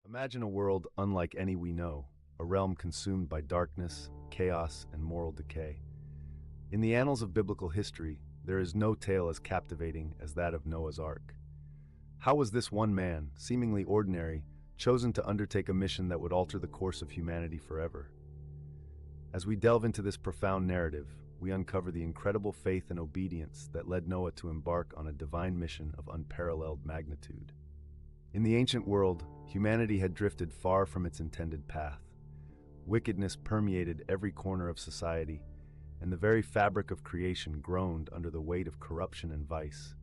Imagine a world unlike any we know, a realm consumed by darkness, chaos, and moral decay. In the annals of biblical history, there is no tale as captivating as that of Noah's Ark. How was this one man, seemingly ordinary, chosen to undertake a mission that would alter the course of humanity forever? As we delve into this profound narrative, we uncover the incredible faith and obedience that led Noah to embark on a divine mission of unparalleled magnitude. In the ancient world, humanity had drifted far from its intended path. Wickedness permeated every corner of society, and the very fabric of creation groaned under the weight of corruption and vice.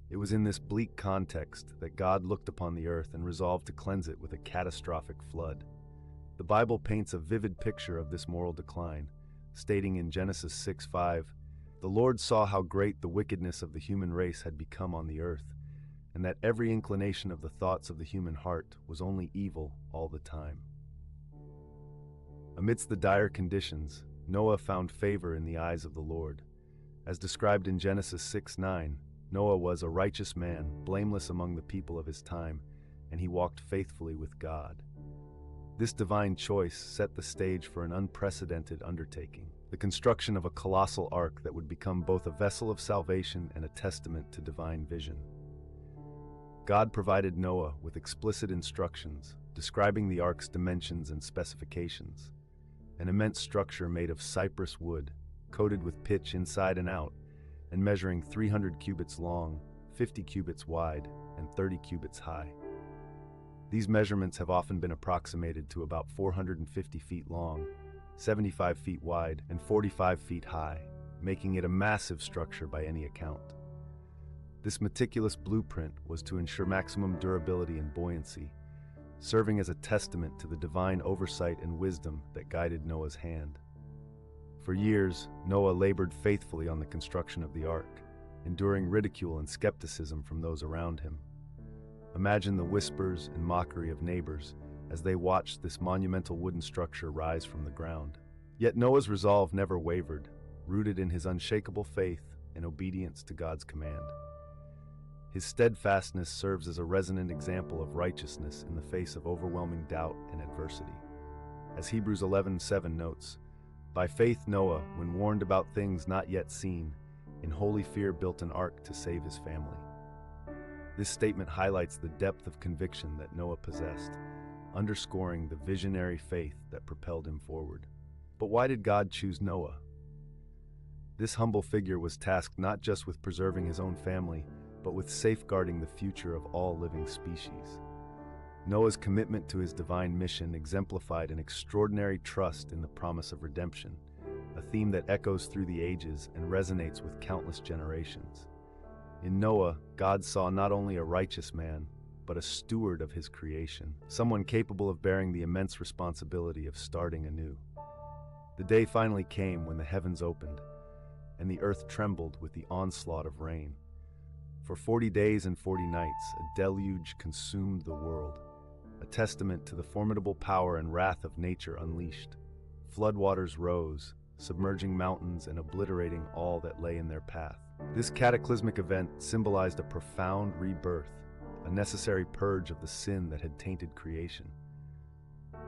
It was in this bleak context that God looked upon the earth and resolved to cleanse it with a catastrophic flood. The Bible paints a vivid picture of this moral decline, stating in Genesis 6:5, "The Lord saw how great the wickedness of the human race had become on the earth, and that every inclination of the thoughts of the human heart was only evil all the time." Amidst the dire conditions, Noah found favor in the eyes of the Lord. As described in Genesis 6:9, Noah was a righteous man, blameless among the people of his time, and he walked faithfully with God. This divine choice set the stage for an unprecedented undertaking, the construction of a colossal ark that would become both a vessel of salvation and a testament to divine vision. God provided Noah with explicit instructions, describing the ark's dimensions and specifications. An immense structure made of cypress wood, coated with pitch inside and out, and measuring 300 cubits long, 50 cubits wide, and 30 cubits high. These measurements have often been approximated to about 450 feet long, 75 feet wide, and 45 feet high, making it a massive structure by any account. This meticulous blueprint was to ensure maximum durability and buoyancy, serving as a testament to the divine oversight and wisdom that guided Noah's hand. For years, Noah labored faithfully on the construction of the ark, enduring ridicule and skepticism from those around him. Imagine the whispers and mockery of neighbors as they watched this monumental wooden structure rise from the ground. Yet Noah's resolve never wavered, rooted in his unshakable faith and obedience to God's command. His steadfastness serves as a resonant example of righteousness in the face of overwhelming doubt and adversity. As Hebrews 11:7 notes, "By faith Noah, when warned about things not yet seen, in holy fear built an ark to save his family." This statement highlights the depth of conviction that Noah possessed, underscoring the visionary faith that propelled him forward. But why did God choose Noah? This humble figure was tasked not just with preserving his own family, but with safeguarding the future of all living species. Noah's commitment to his divine mission exemplified an extraordinary trust in the promise of redemption, a theme that echoes through the ages and resonates with countless generations. In Noah, God saw not only a righteous man, but a steward of his creation, someone capable of bearing the immense responsibility of starting anew. The day finally came when the heavens opened, and the earth trembled with the onslaught of rain. For 40 days and 40 nights, a deluge consumed the world, a testament to the formidable power and wrath of nature unleashed. Floodwaters rose, submerging mountains and obliterating all that lay in their path. This cataclysmic event symbolized a profound rebirth, a necessary purge of the sin that had tainted creation.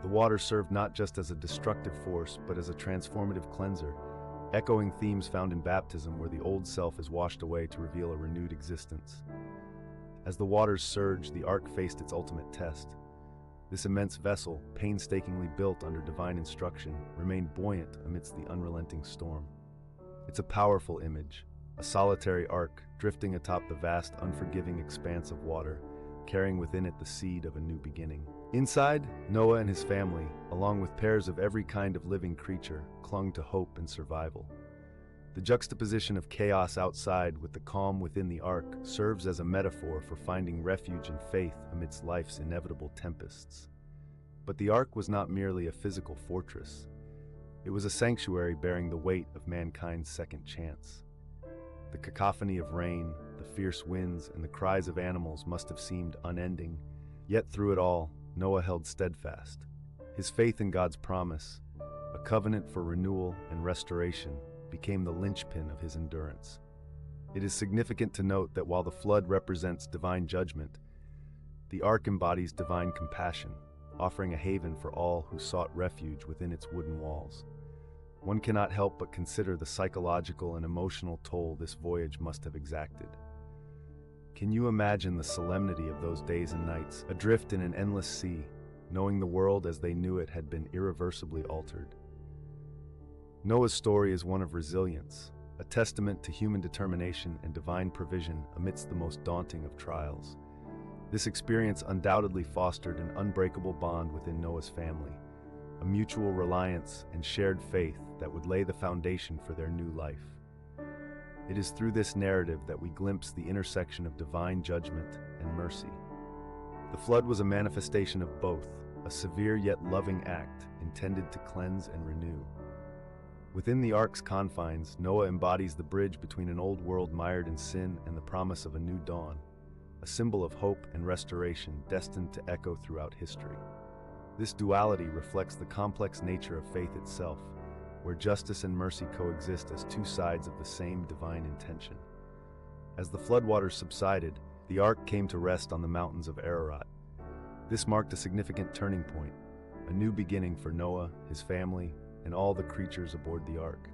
The water served not just as a destructive force, but as a transformative cleanser, echoing themes found in baptism where the old self is washed away to reveal a renewed existence. As the waters surged, the ark faced its ultimate test. This immense vessel, painstakingly built under divine instruction, remained buoyant amidst the unrelenting storm. It's a powerful image, a solitary ark drifting atop the vast, unforgiving expanse of water, carrying within it the seed of a new beginning. Inside, Noah and his family, along with pairs of every kind of living creature, clung to hope and survival. The juxtaposition of chaos outside with the calm within the ark serves as a metaphor for finding refuge and faith amidst life's inevitable tempests. But the ark was not merely a physical fortress. It was a sanctuary bearing the weight of mankind's second chance. The cacophony of rain, the fierce winds, and the cries of animals must have seemed unending. Yet through it all, Noah held steadfast. His faith in God's promise, a covenant for renewal and restoration, became the linchpin of his endurance. It is significant to note that while the flood represents divine judgment, The ark embodies divine compassion, offering a haven for all who sought refuge within its wooden walls. One cannot help but consider the psychological and emotional toll this voyage must have exacted. Can you imagine the solemnity of those days and nights, adrift in an endless sea, knowing the world as they knew it had been irreversibly altered? Noah's story is one of resilience, a testament to human determination and divine provision amidst the most daunting of trials. This experience undoubtedly fostered an unbreakable bond within Noah's family, a mutual reliance and shared faith that would lay the foundation for their new life. It is through this narrative that we glimpse the intersection of divine judgment and mercy. The flood was a manifestation of both, a severe yet loving act intended to cleanse and renew. Within the ark's confines, Noah embodies the bridge between an old world mired in sin and the promise of a new dawn, a symbol of hope and restoration destined to echo throughout history. This duality reflects the complex nature of faith itself, where justice and mercy coexist as two sides of the same divine intention. As the floodwaters subsided, the ark came to rest on the mountains of Ararat. This marked a significant turning point, a new beginning for Noah, his family, and all the creatures aboard the ark.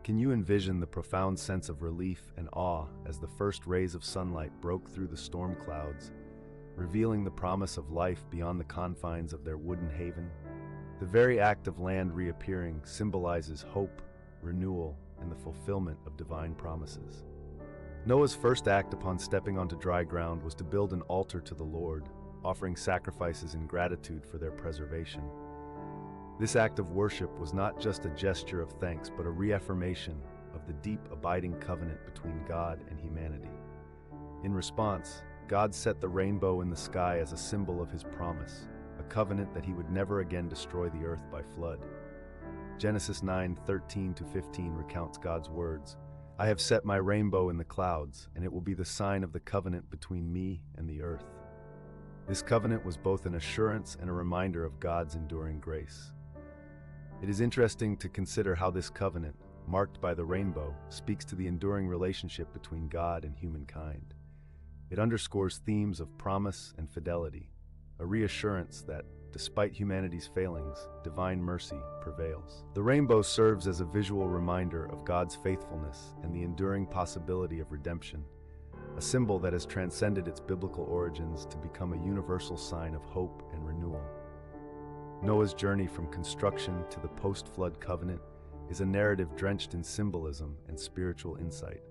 Can you envision the profound sense of relief and awe as the first rays of sunlight broke through the storm clouds, revealing the promise of life beyond the confines of their wooden haven? The very act of land reappearing symbolizes hope, renewal, and the fulfillment of divine promises. Noah's first act upon stepping onto dry ground was to build an altar to the Lord, offering sacrifices in gratitude for their preservation. This act of worship was not just a gesture of thanks, but a reaffirmation of the deep, abiding covenant between God and humanity. In response, God set the rainbow in the sky as a symbol of his promise, a covenant that he would never again destroy the earth by flood. Genesis 9:13-15 recounts God's words, "I have set my rainbow in the clouds, and it will be the sign of the covenant between me and the earth." This covenant was both an assurance and a reminder of God's enduring grace. It is interesting to consider how this covenant, marked by the rainbow, speaks to the enduring relationship between God and humankind. It underscores themes of promise and fidelity, a reassurance that, despite humanity's failings, divine mercy prevails. The rainbow serves as a visual reminder of God's faithfulness and the enduring possibility of redemption, a symbol that has transcended its biblical origins to become a universal sign of hope and renewal. Noah's journey from construction to the post-flood covenant is a narrative drenched in symbolism and spiritual insight.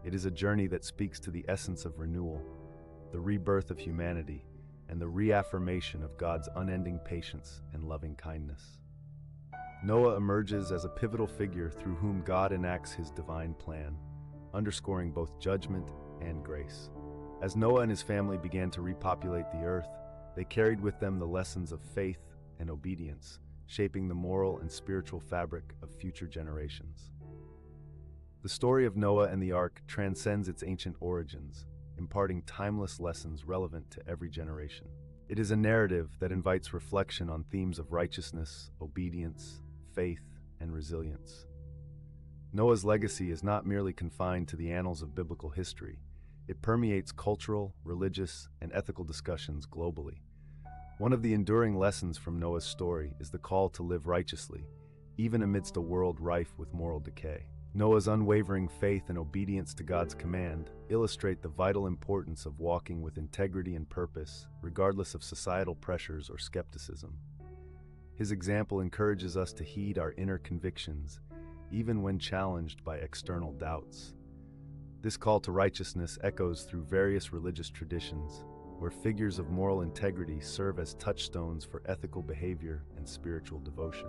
It is a journey that speaks to the essence of renewal, the rebirth of humanity, and the reaffirmation of God's unending patience and loving kindness. Noah emerges as a pivotal figure through whom God enacts his divine plan, underscoring both judgment and grace. As Noah and his family began to repopulate the earth, they carried with them the lessons of faith and obedience, shaping the moral and spiritual fabric of future generations. The story of Noah and the ark transcends its ancient origins, imparting timeless lessons relevant to every generation. It is a narrative that invites reflection on themes of righteousness, obedience, faith, and resilience. Noah's legacy is not merely confined to the annals of biblical history. It permeates cultural, religious, and ethical discussions globally. One of the enduring lessons from Noah's story is the call to live righteously, even amidst a world rife with moral decay. Noah's unwavering faith and obedience to God's command illustrate the vital importance of walking with integrity and purpose, regardless of societal pressures or skepticism. His example encourages us to heed our inner convictions, even when challenged by external doubts. This call to righteousness echoes through various religious traditions, where figures of moral integrity serve as touchstones for ethical behavior and spiritual devotion.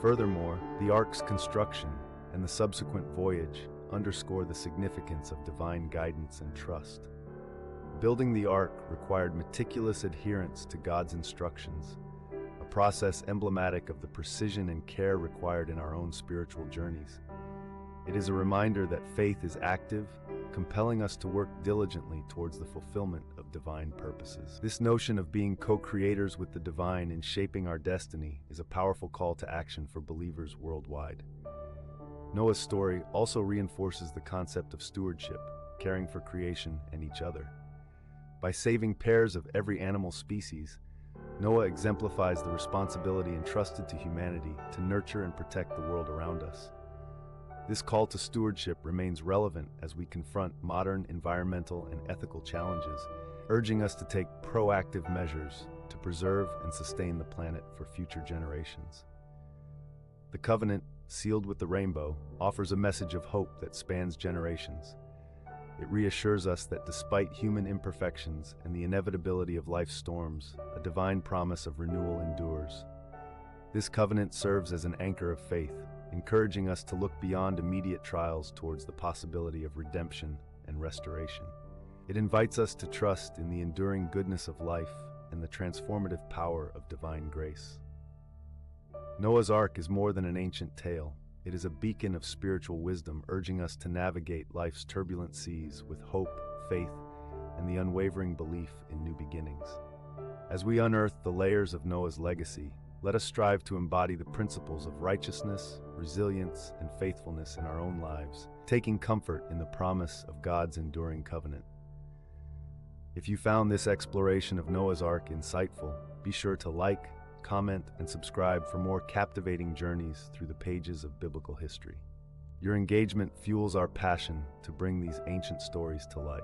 Furthermore, the ark's construction and the subsequent voyage underscore the significance of divine guidance and trust. Building the ark required meticulous adherence to God's instructions, a process emblematic of the precision and care required in our own spiritual journeys. It is a reminder that faith is active, compelling us to work diligently towards the fulfillment of divine purposes. This notion of being co-creators with the divine in shaping our destiny is a powerful call to action for believers worldwide. Noah's story also reinforces the concept of stewardship, caring for creation and each other. By saving pairs of every animal species, Noah exemplifies the responsibility entrusted to humanity to nurture and protect the world around us. This call to stewardship remains relevant as we confront modern environmental and ethical challenges, urging us to take proactive measures to preserve and sustain the planet for future generations. The covenant, sealed with the rainbow, offers a message of hope that spans generations. It reassures us that despite human imperfections and the inevitability of life's storms, a divine promise of renewal endures. This covenant serves as an anchor of faith, encouraging us to look beyond immediate trials towards the possibility of redemption and restoration. It invites us to trust in the enduring goodness of life and the transformative power of divine grace. Noah's Ark is more than an ancient tale. It is a beacon of spiritual wisdom, urging us to navigate life's turbulent seas with hope, faith, and the unwavering belief in new beginnings. As we unearth the layers of Noah's legacy, let us strive to embody the principles of righteousness, resilience, and faithfulness in our own lives, taking comfort in the promise of God's enduring covenant. If you found this exploration of Noah's Ark insightful, be sure to like, comment, and subscribe for more captivating journeys through the pages of biblical history. Your engagement fuels our passion to bring these ancient stories to life.